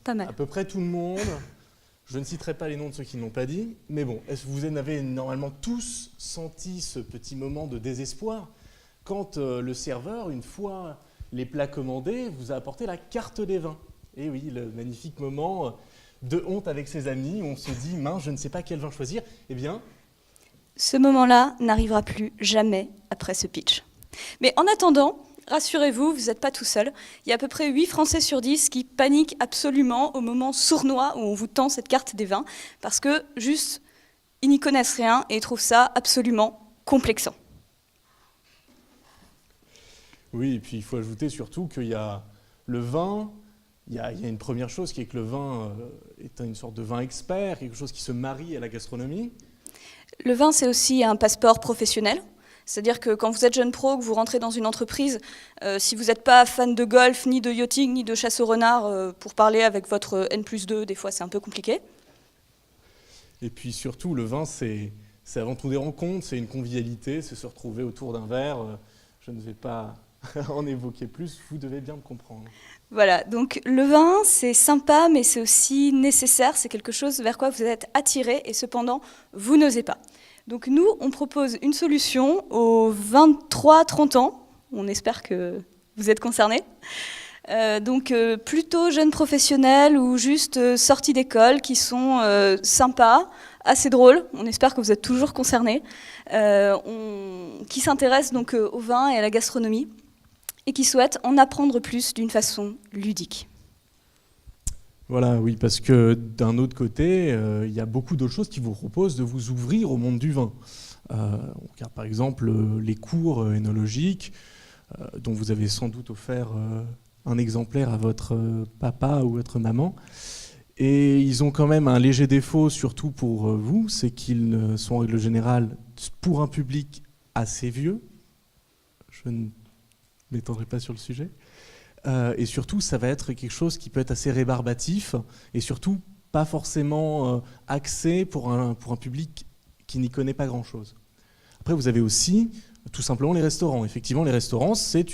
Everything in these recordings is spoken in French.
pas mal. À peu près tout le monde. Je ne citerai pas les noms de ceux qui ne l'ont pas dit, mais bon, est-ce que vous en avez normalement tous senti ce petit moment de désespoir quand le serveur, une fois les plats commandés, vous a apporté la carte des vins? Et oui, le magnifique moment de honte avec ses amis, où on se dit, mince, je ne sais pas quel vin choisir. Eh bien, Ce moment-là n'arrivera plus jamais après ce pitch. Mais en attendant, rassurez-vous, vous n'êtes pas tout seul. Il y a à peu près 8 Français sur 10 qui paniquent absolument au moment sournois où on vous tend cette carte des vins, parce que juste, ils n'y connaissent rien et ils trouvent ça absolument complexant. oui, et puis il faut ajouter surtout qu'il y a le vin, il y a une première chose qui est que le vin est une sorte de vin expert, quelque chose qui se marie à la gastronomie. Le vin, c'est aussi un passeport professionnel. C'est-à-dire que quand vous êtes jeune pro, que vous rentrez dans une entreprise, si vous n'êtes pas fan de golf, ni de yachting, ni de chasse au renard, pour parler avec votre N+2, des fois c'est un peu compliqué. Et puis surtout, le vin, c'est avant tout des rencontres, c'est une convivialité, c'est se retrouver autour d'un verre. Je ne vais pas en évoquer plus, vous devez bien me comprendre. Voilà, donc le vin, c'est sympa, mais c'est aussi nécessaire, c'est quelque chose vers quoi vous êtes attiré, et cependant, vous n'osez pas. Donc nous, on propose une solution aux 23-30 ans, on espère que vous êtes concernés. Plutôt jeunes professionnels ou juste sortis d'école qui sont sympas, assez drôles, on espère que vous êtes toujours concernés, qui s'intéressent donc au vin et à la gastronomie et qui souhaitent en apprendre plus d'une façon ludique. Voilà, oui, parce que d'un autre côté, il y a beaucoup d'autres choses qui vous proposent de vous ouvrir au monde du vin. On regarde par exemple les cours œnologiques, dont vous avez sans doute offert un exemplaire à votre papa ou votre maman. Et ils ont quand même un léger défaut, surtout pour vous, c'est qu'ils sont en règle générale pour un public assez vieux. Je ne m'étendrai pas sur le sujet. Et surtout, ça va être quelque chose qui peut être assez rébarbatif et surtout pas forcément axé pour un public qui n'y connaît pas grand-chose. Après, vous avez aussi tout simplement les restaurants. Effectivement, les restaurants, c'est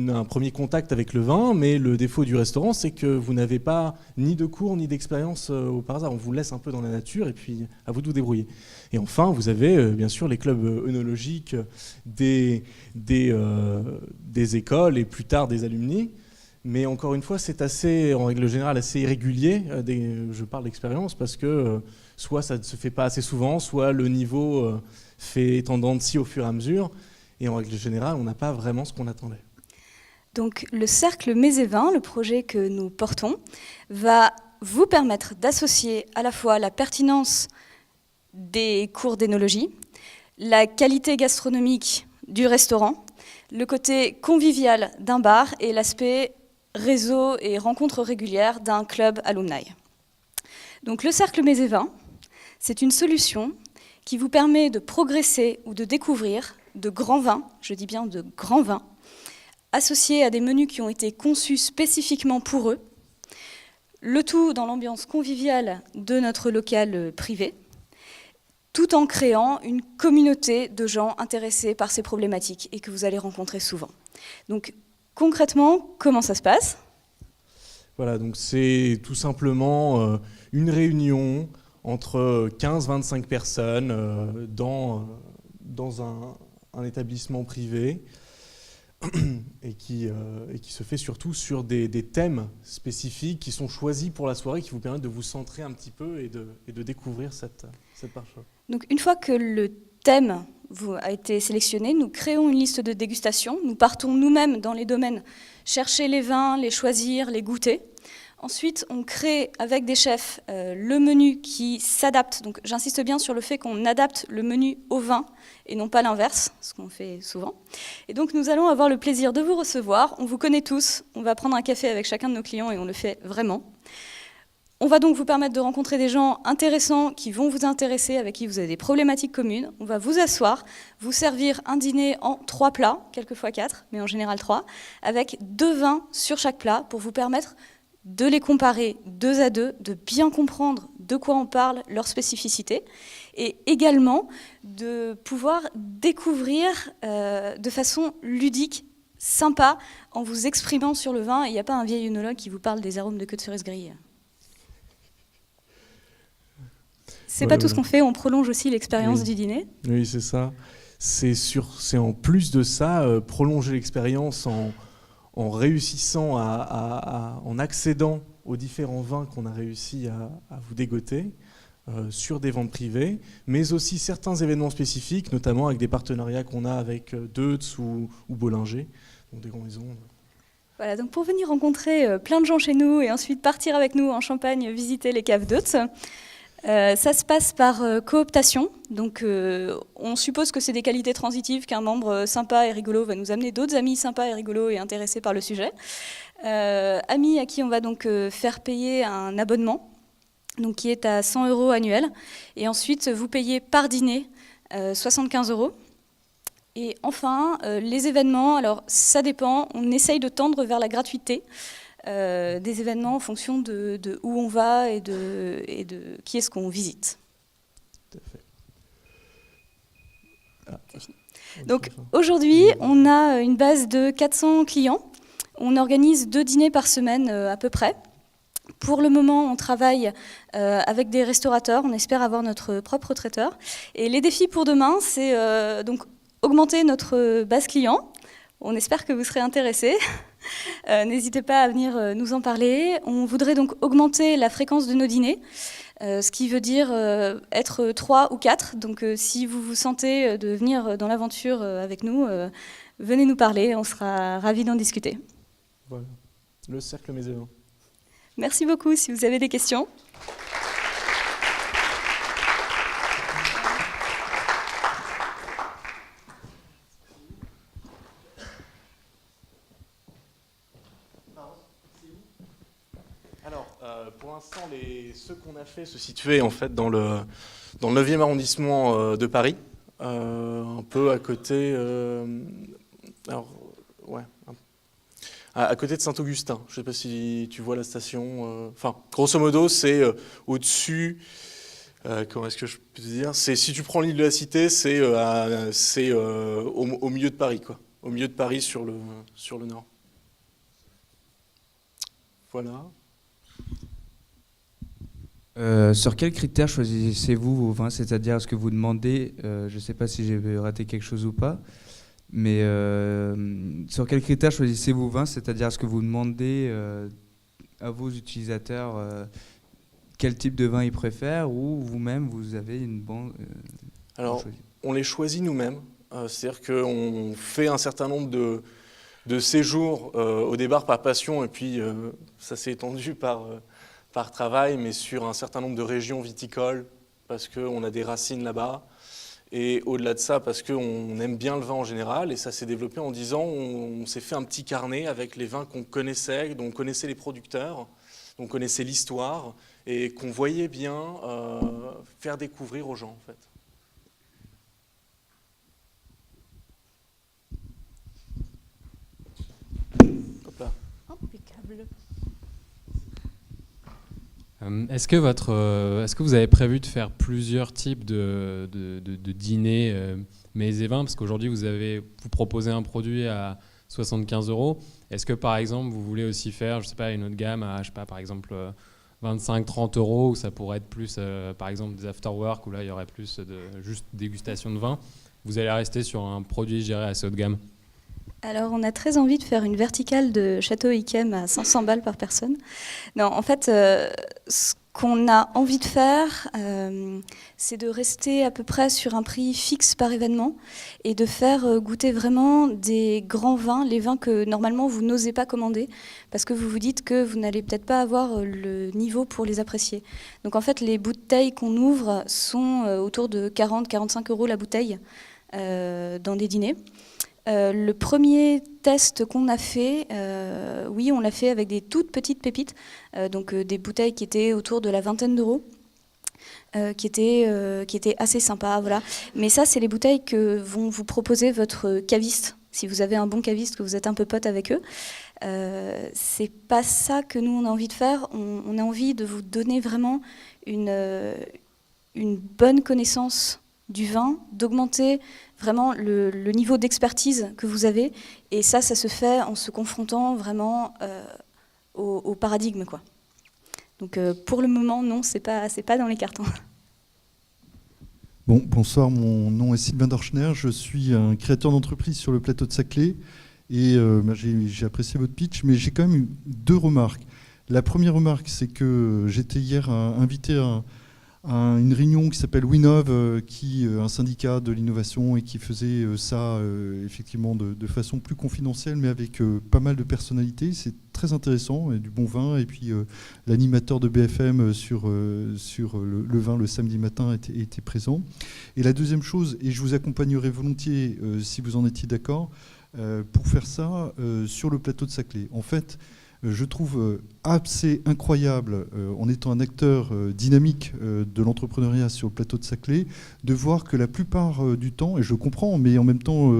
un premier contact avec le vin, mais le défaut du restaurant, c'est que vous n'avez pas ni de cours ni d'expérience par hasard. On vous laisse un peu dans la nature et puis à vous de vous débrouiller. Et enfin, vous avez bien sûr les clubs œnologiques des écoles et plus tard des alumni. Mais encore une fois, c'est en règle générale, assez irrégulier. Je parle d'expérience parce que soit ça ne se fait pas assez souvent, soit le niveau fait tendance si au fur et à mesure. Et en règle générale, on n'a pas vraiment ce qu'on attendait. Donc le cercle Mets et Vins, le projet que nous portons, va vous permettre d'associer à la fois la pertinence des cours d'énologie, la qualité gastronomique du restaurant, le côté convivial d'un bar et l'aspect réseau et rencontres régulières d'un club alumni. Donc le cercle Mets et Vins, c'est une solution qui vous permet de progresser ou de découvrir de grands vins, je dis bien de grands vins, associés à des menus qui ont été conçus spécifiquement pour eux, le tout dans l'ambiance conviviale de notre local privé, tout en créant une communauté de gens intéressés par ces problématiques et que vous allez rencontrer souvent. Donc concrètement, comment ça se passe ? Voilà, donc c'est tout simplement une réunion entre 15-25 personnes dans un établissement privé et qui se fait surtout sur des thèmes spécifiques qui sont choisis pour la soirée, qui vous permettent de vous centrer un petit peu et de découvrir cette marche. Donc une fois que le thème a été sélectionné, nous créons une liste de dégustation. Nous partons nous-mêmes dans les domaines, chercher les vins, les choisir, les goûter. Ensuite, on crée avec des chefs le menu qui s'adapte. Donc, j'insiste bien sur le fait qu'on adapte le menu au vin et non pas l'inverse, ce qu'on fait souvent. Et donc, nous allons avoir le plaisir de vous recevoir. On vous connaît tous. On va prendre un café avec chacun de nos clients et on le fait vraiment. On va donc vous permettre de rencontrer des gens intéressants qui vont vous intéresser, avec qui vous avez des problématiques communes. On va vous asseoir, vous servir un dîner en 3 plats, quelquefois 4, mais en général 3, avec 2 vins sur chaque plat pour vous permettre de les comparer 2 à 2, de bien comprendre de quoi on parle, leurs spécificités, et également de pouvoir découvrir de façon ludique sympa en vous exprimant sur le vin. Il n'y a pas un vieil œnologue qui vous parle des arômes de queue de cerise grille. C'est pas tout ce qu'on fait, on prolonge aussi l'expérience du dîner. Oui, c'est ça. C'est en plus de ça, prolonger l'expérience en réussissant en accédant aux différents vins qu'on a réussi à vous dégoter sur des ventes privées, mais aussi certains événements spécifiques, notamment avec des partenariats qu'on a avec Deutz ou Bollinger, donc des grandes maisons. Voilà, donc pour venir rencontrer plein de gens chez nous et ensuite partir avec nous en Champagne visiter les caves Deutz, ça se passe par cooptation. Donc on suppose que c'est des qualités transitives, qu'un membre sympa et rigolo va nous amener d'autres amis sympas et rigolos et intéressés par le sujet. Amis à qui on va donc faire payer un abonnement, donc qui est à 100 € annuel. Et ensuite, vous payez par dîner 75 €. Et enfin, les événements, alors ça dépend, on essaye de tendre vers la gratuité. Des événements en fonction de où on va et de qui est-ce qu'on visite. Tout à fait. Donc aujourd'hui, on a une base de 400 clients. On organise 2 dîners par semaine à peu près. Pour le moment, on travaille avec des restaurateurs. On espère avoir notre propre traiteur. Et les défis pour demain, c'est donc augmenter notre base client. On espère que vous serez intéressés. N'hésitez pas à venir nous en parler. On voudrait donc augmenter la fréquence de nos dîners, ce qui veut dire être 3 ou 4. Donc si vous vous sentez de venir dans l'aventure avec nous, venez nous parler, on sera ravis d'en discuter. Voilà, le cercle Mézévin. Merci beaucoup, si vous avez des questions. Pour l'instant, ceux qu'on a fait se situaient en fait dans le 9e arrondissement de Paris, un peu à côté, à côté de Saint-Augustin. Je ne sais pas si tu vois la station. Enfin, grosso modo, c'est au-dessus. Comment est-ce que je peux te dire ? C'est si tu prends l'île de la Cité, c'est au milieu de Paris, quoi. Au milieu de Paris sur le nord. Voilà. Sur quels critères choisissez-vous vos vins ? C'est-à-dire, est-ce que vous demandez, je ne sais pas si j'ai raté quelque chose ou pas, mais sur quels critères choisissez-vous vos vins ? C'est-à-dire, est-ce que vous demandez à vos utilisateurs quel type de vin ils préfèrent, ou vous-même, vous avez une bande Alors, on les choisit nous-mêmes. C'est-à-dire qu'on fait un certain nombre de séjours au départ par passion, et puis ça s'est étendu par travail, mais sur un certain nombre de régions viticoles, parce qu'on a des racines là-bas. Et au-delà de ça, parce qu'on aime bien le vin en général, et ça s'est développé en 10 ans, on s'est fait un petit carnet avec les vins qu'on connaissait, dont on connaissait les producteurs, dont on connaissait l'histoire, et qu'on voyait bien faire découvrir aux gens, en fait. Hop là. Impeccable. Est-ce que vous avez prévu de faire plusieurs types de dîners mets et vins ? Parce qu'aujourd'hui, vous proposez un produit à 75 €. Est-ce que, par exemple, vous voulez aussi faire, je sais pas, une autre gamme à, je sais pas, par exemple, 25-30 €, où ça pourrait être plus, par exemple, des after-work, où là, il y aurait plus de juste dégustation de vin. Vous allez rester sur un produit, je dirais, assez haut de gamme. Alors, on a très envie de faire une verticale de Château Yquem à 500 balles par personne. Non, en fait, ce qu'on a envie de faire, c'est de rester à peu près sur un prix fixe par événement et de faire goûter vraiment des grands vins, les vins que normalement vous n'osez pas commander parce que vous vous dites que vous n'allez peut-être pas avoir le niveau pour les apprécier. Donc en fait, les bouteilles qu'on ouvre sont autour de 40-45 € la bouteille dans des dîners. Le premier test qu'on a fait, oui, on l'a fait avec des toutes petites pépites, donc des bouteilles qui étaient autour de la vingtaine d'euros, qui étaient assez sympas, voilà. Mais ça, c'est les bouteilles que vont vous proposer votre caviste. Si vous avez un bon caviste, que vous êtes un peu pote avec eux, c'est pas ça que nous on a envie de faire. On a envie de vous donner vraiment une bonne connaissance du vin, d'augmenter vraiment le niveau d'expertise que vous avez. Et ça se fait en se confrontant vraiment au paradigme, quoi. Donc pour le moment, non, c'est pas dans les cartons. Bon, bonsoir, mon nom est Sylvain Dorschner, je suis un créateur d'entreprise sur le plateau de Saclay et j'ai apprécié votre pitch, mais j'ai quand même eu 2 remarques. La première remarque, c'est que j'étais hier invité à une réunion qui s'appelle Winov, un syndicat de l'innovation et qui faisait ça effectivement de façon plus confidentielle, mais avec pas mal de personnalités. C'est très intéressant, et du bon vin. Et puis l'animateur de BFM sur le vin le samedi matin était présent. Et la deuxième chose, et je vous accompagnerai volontiers si vous en étiez d'accord, pour faire ça sur le plateau de Saclay. En fait, je trouve assez incroyable, en étant un acteur dynamique de l'entrepreneuriat sur le plateau de Saclay, de voir que la plupart du temps, et je comprends, mais en même temps,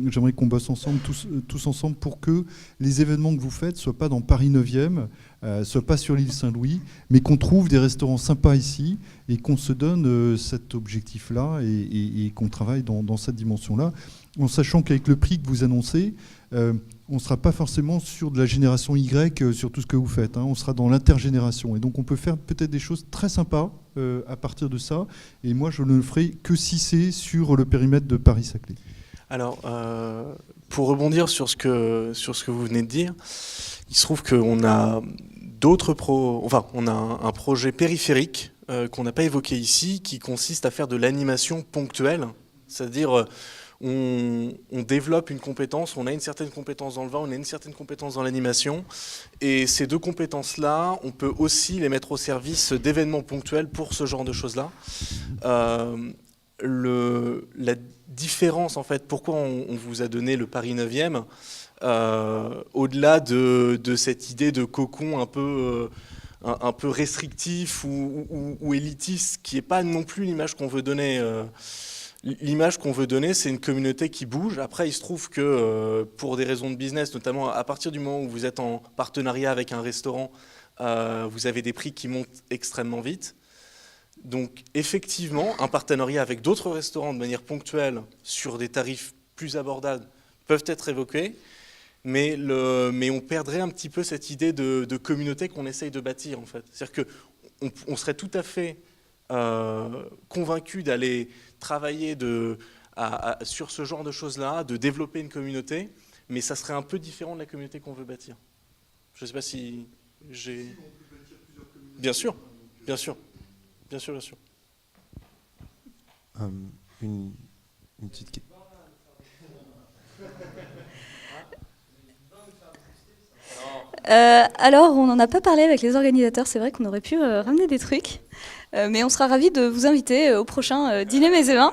j'aimerais qu'on bosse ensemble, tous ensemble, pour que les événements que vous faites ne soient pas dans Paris 9e, ne soient pas sur l'île Saint-Louis, mais qu'on trouve des restaurants sympas ici et qu'on se donne cet objectif-là et qu'on travaille dans cette dimension-là, en sachant qu'avec le prix que vous annoncez, on ne sera pas forcément sur de la génération Y, sur tout ce que vous faites. On sera dans l'intergénération. Et donc, on peut faire peut-être des choses très sympas à partir de ça. Et moi, je ne le ferai que si c'est sur le périmètre de Paris-Saclay. Alors, pour rebondir sur ce que vous venez de dire, il se trouve qu'on a on a un projet périphérique qu'on n'a pas évoqué ici, qui consiste à faire de l'animation ponctuelle, c'est-à-dire on développe une compétence, on a une certaine compétence dans le vin, on a une certaine compétence dans l'animation, et ces 2 compétences-là, on peut aussi les mettre au service d'événements ponctuels pour ce genre de choses-là. La différence, en fait, pourquoi on vous a donné le Paris 9e, au-delà de cette idée de cocon un peu restrictif ou élitiste, qui n'est pas non plus l'image qu'on veut donner. L'image qu'on veut donner, c'est une communauté qui bouge. Après, il se trouve que pour des raisons de business, notamment à partir du moment où vous êtes en partenariat avec un restaurant, vous avez des prix qui montent extrêmement vite. Donc effectivement, un partenariat avec d'autres restaurants de manière ponctuelle sur des tarifs plus abordables peuvent être évoqués, mais on perdrait un petit peu cette idée de communauté qu'on essaye de bâtir, en fait. C'est-à-dire qu'on serait tout à fait convaincu d'aller travailler sur ce genre de choses-là, de développer une communauté, mais ça serait un peu différent de la communauté qu'on veut bâtir. Je ne sais pas si j'ai... Bien sûr, bien sûr. Bien sûr, bien sûr. Une petite question. Alors, on n'en a pas parlé avec les organisateurs, c'est vrai qu'on aurait pu ramener des trucs, mais on sera ravis de vous inviter au prochain dîner Mets et Vins.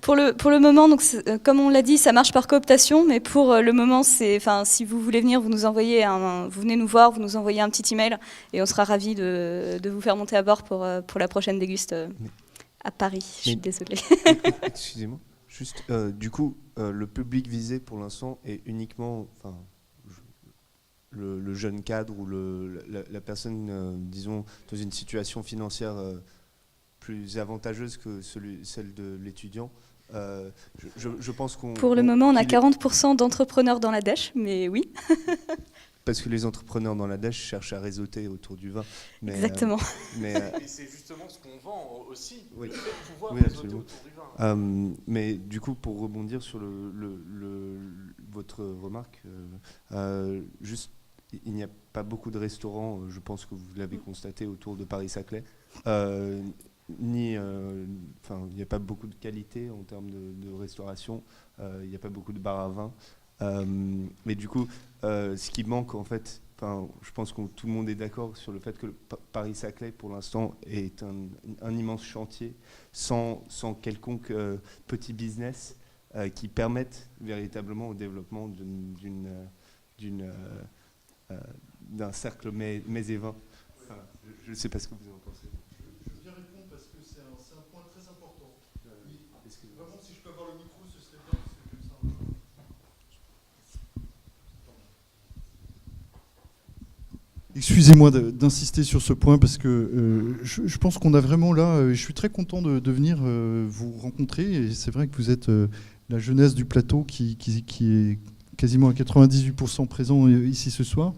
Pour le moment, donc, comme on l'a dit, ça marche par cooptation, mais pour le moment, si vous voulez venir, vous venez nous voir, vous nous envoyez un petit email, et on sera ravis de vous faire monter à bord pour la prochaine déguste à Paris. Je suis désolée. Excusez-moi. Juste, du coup, le public visé pour l'instant est uniquement... Le jeune cadre ou la personne, disons, dans une situation financière plus avantageuse que celle de l'étudiant. Je pense qu'on... Pour le moment, on a 40% d'entrepreneurs dans la dèche, mais oui. Parce que les entrepreneurs dans la dèche cherchent à réseauter autour du vin. Mais, exactement. Et c'est justement ce qu'on vend aussi, oui. le fait de pouvoir Oui, réseauter absolument. autour du vin. Mais du coup, pour rebondir sur votre remarque, juste... Il n'y a pas beaucoup de restaurants, je pense que vous l'avez constaté, autour de Paris-Saclay. Il n'y a pas beaucoup de qualité en termes de restauration. Il n'y a pas beaucoup de bars à vin. Mais du coup, ce qui manque, en fait, je pense que tout le monde est d'accord sur le fait que Paris-Saclay, pour l'instant, est un immense chantier sans quelconque petit business qui permette véritablement au développement d'un cercle Mets et Vins. Voilà. Je ne sais pas ce que vous en pensez. Je viens répondre parce que c'est un point très important. Vraiment, si je peux avoir le micro, ce serait bien. Excusez-moi d'insister sur ce point parce que je pense qu'on a vraiment là, je suis très content de venir vous rencontrer et c'est vrai que vous êtes la jeunesse du plateau qui est quasiment à 98% présent ici ce soir.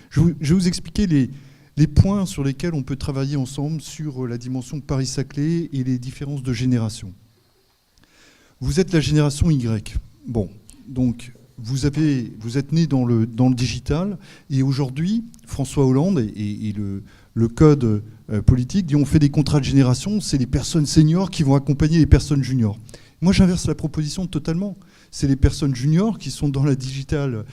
Je vais vous expliquer les points sur lesquels on peut travailler ensemble sur la dimension Paris-Saclay et les différences de génération. Vous êtes la génération Y. Bon, donc vous êtes né dans le digital et aujourd'hui, François Hollande et le code politique dit on fait des contrats de génération, c'est les personnes seniors qui vont accompagner les personnes juniors. Moi, j'inverse la proposition totalement. C'est les personnes juniors qui sont dans la digital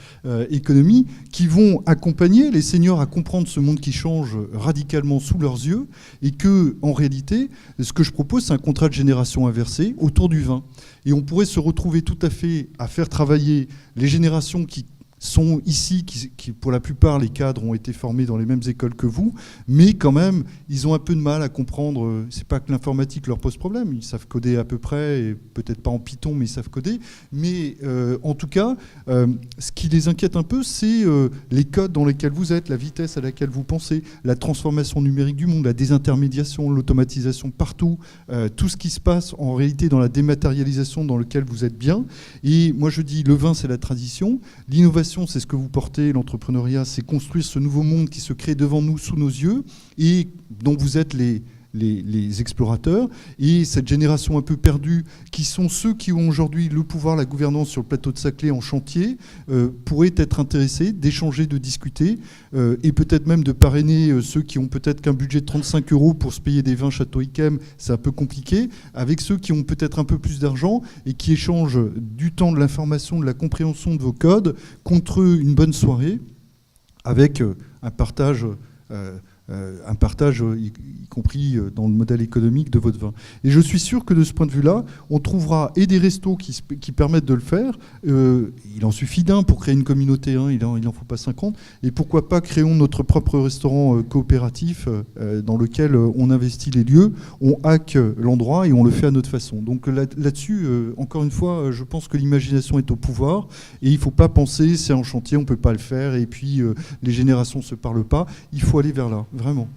économie qui vont accompagner les seniors à comprendre ce monde qui change radicalement sous leurs yeux et que, en réalité, ce que je propose, c'est un contrat de génération inversé autour du vin. Et on pourrait se retrouver tout à fait à faire travailler les générations qui sont ici, qui pour la plupart, les cadres ont été formés dans les mêmes écoles que vous, mais quand même, ils ont un peu de mal à comprendre. C'est pas que l'informatique leur pose problème, ils savent coder à peu près, et peut-être pas en Python, mais ils savent coder. Mais en tout cas, ce qui les inquiète un peu, c'est les codes dans lesquels vous êtes, la vitesse à laquelle vous pensez, la transformation numérique du monde, la désintermédiation, l'automatisation partout, tout ce qui se passe en réalité dans la dématérialisation dans lequel vous êtes bien. Et moi, je dis, le vin, c'est la tradition, l'innovation, c'est ce que vous portez, l'entrepreneuriat, c'est construire ce nouveau monde qui se crée devant nous, sous nos yeux, et dont vous êtes les explorateurs, et cette génération un peu perdue, qui sont ceux qui ont aujourd'hui le pouvoir, la gouvernance sur le plateau de Saclay en chantier, pourraient être intéressés d'échanger, de discuter, et peut-être même de parrainer ceux qui ont peut-être qu'un budget de 35 € pour se payer des vins Château Yquem, c'est un peu compliqué, avec ceux qui ont peut-être un peu plus d'argent et qui échangent du temps, de l'information, de la compréhension de vos codes, contre une bonne soirée, avec un partage y compris dans le modèle économique de votre vin. Et je suis sûr que de ce point de vue-là, on trouvera et des restos qui permettent de le faire. Il en suffit d'un pour créer une communauté, hein, il n'en faut pas 50. Et pourquoi pas créons notre propre restaurant coopératif dans lequel on investit les lieux, on hack l'endroit et on le fait à notre façon. Donc là-dessus, encore une fois, je pense que l'imagination est au pouvoir et il ne faut pas penser c'est en chantier, on ne peut pas le faire et puis les générations ne se parlent pas. Il faut aller vers là. Vraiment.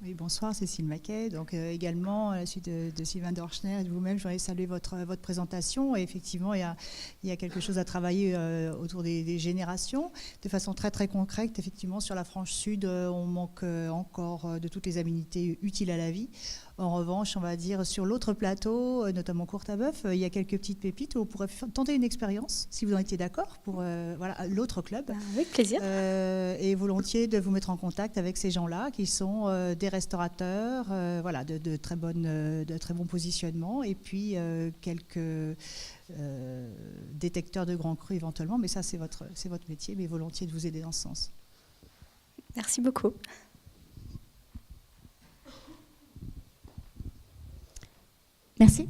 Oui, bonsoir, Cécile Maquet. Donc également, à la suite de Sylvain Dorschner et de vous-même, je voudrais saluer votre présentation. Et effectivement, il y a quelque chose à travailler autour des générations. De façon très très concrète, effectivement, sur la frange sud, on manque encore de toutes les aménités utiles à la vie. En revanche, on va dire sur l'autre plateau, notamment Courtabœuf, il y a quelques petites pépites où on pourrait tenter une expérience, si vous en étiez d'accord, pour voilà, l'autre club. Avec plaisir. Et volontiers de vous mettre en contact avec ces gens-là qui sont des restaurateurs, voilà, de très bons positionnements, et puis quelques détecteurs de grands crus éventuellement, mais ça c'est votre métier, mais volontiers de vous aider dans ce sens. Merci beaucoup. Merci.